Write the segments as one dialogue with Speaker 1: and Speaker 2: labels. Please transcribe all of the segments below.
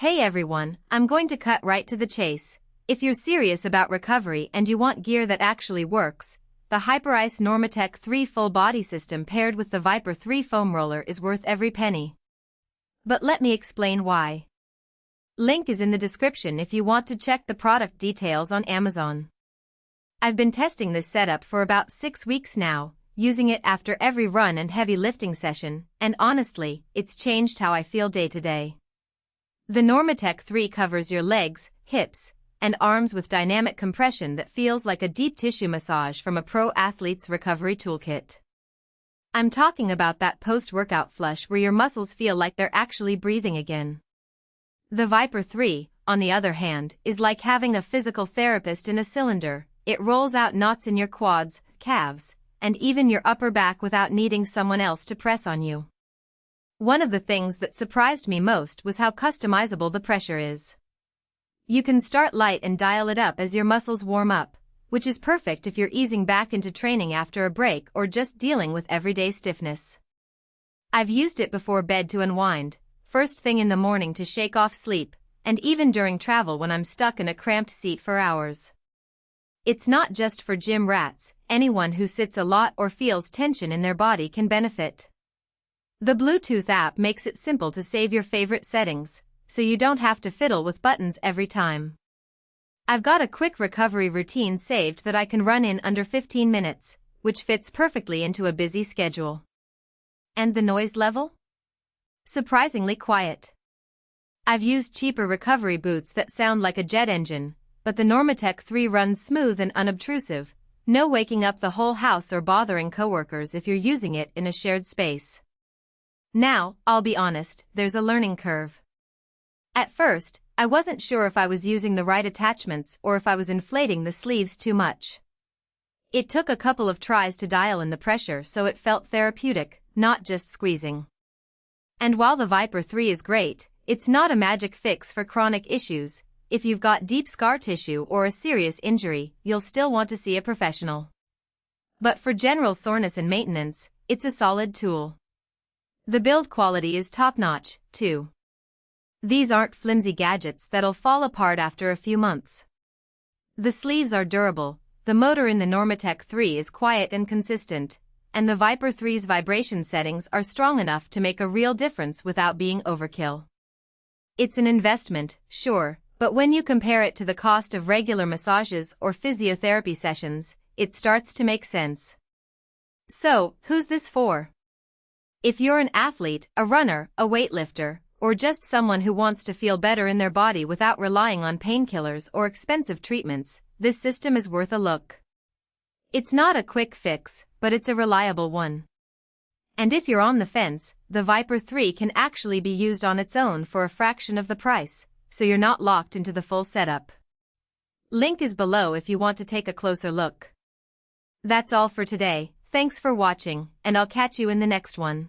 Speaker 1: Hey everyone, I'm going to cut right to the chase. If you're serious about recovery and you want gear that actually works, the Hyperice Normatec 3 full body system paired with the Vyper 3 foam roller is worth every penny. But let me explain why. Link is in the description if you want to check the product details on Amazon. I've been testing this setup for about 6 weeks now, using it after every run and heavy lifting session, and honestly, it's changed how I feel day to day. The Normatec 3 covers your legs, hips, and arms with dynamic compression that feels like a deep tissue massage from a pro athlete's recovery toolkit. I'm talking about that post-workout flush where your muscles feel like they're actually breathing again. The Vyper 3, on the other hand, is like having a physical therapist in a cylinder. It rolls out knots in your quads, calves, and even your upper back without needing someone else to press on you. One of the things that surprised me most was how customizable the pressure is. You can start light and dial it up as your muscles warm up, which is perfect if you're easing back into training after a break or just dealing with everyday stiffness. I've used it before bed to unwind, first thing in the morning to shake off sleep, and even during travel when I'm stuck in a cramped seat for hours. It's not just for gym rats, anyone who sits a lot or feels tension in their body can benefit. The Bluetooth app makes it simple to save your favorite settings, so you don't have to fiddle with buttons every time. I've got a quick recovery routine saved that I can run in under 15 minutes, which fits perfectly into a busy schedule. And the noise level? Surprisingly quiet. I've used cheaper recovery boots that sound like a jet engine, but the Normatec 3 runs smooth and unobtrusive, no waking up the whole house or bothering coworkers if you're using it in a shared space. Now, I'll be honest, there's a learning curve. At first, I wasn't sure if I was using the right attachments or if I was inflating the sleeves too much. It took a couple of tries to dial in the pressure so it felt therapeutic, not just squeezing. And while the Vyper 3 is great, it's not a magic fix for chronic issues. If you've got deep scar tissue or a serious injury, you'll still want to see a professional. But for general soreness and maintenance, it's a solid tool. The build quality is top-notch, too. These aren't flimsy gadgets that'll fall apart after a few months. The sleeves are durable, the motor in the Normatec 3 is quiet and consistent, and the Vyper 3's vibration settings are strong enough to make a real difference without being overkill. It's an investment, sure, but when you compare it to the cost of regular massages or physiotherapy sessions, it starts to make sense. So, who's this for? If you're an athlete, a runner, a weightlifter, or just someone who wants to feel better in their body without relying on painkillers or expensive treatments, this system is worth a look. It's not a quick fix, but it's a reliable one. And if you're on the fence, the Vyper 3 can actually be used on its own for a fraction of the price, so you're not locked into the full setup. Link is below if you want to take a closer look. That's all for today, thanks for watching, and I'll catch you in the next one.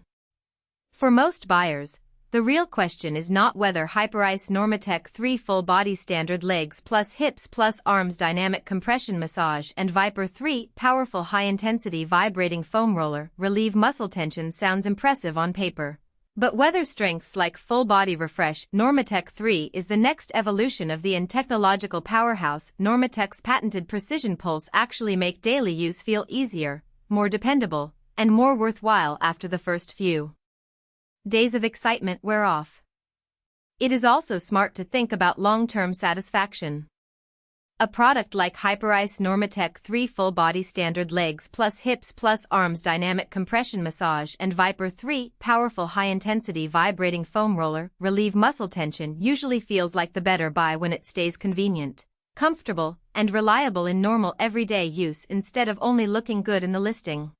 Speaker 1: For most buyers, the real question is not whether Hyperice Normatec 3 full body standard legs plus hips plus arms dynamic compression massage and Vyper 3 powerful high-intensity vibrating foam roller relieve muscle tension sounds impressive on paper. But whether strengths like full body refresh Normatec 3 is the next evolution of the technological powerhouse Normatec's patented precision pulse actually make daily use feel easier, more dependable, and more worthwhile after the first few days of excitement wear off. It is also smart to think about long-term satisfaction. A product like Hyperice Normatec 3 full body standard legs plus hips plus arms dynamic compression massage and Vyper 3 powerful high-intensity vibrating foam roller relieve muscle tension usually feels like the better buy when it stays convenient, comfortable, and reliable in normal everyday use instead of only looking good in the listing.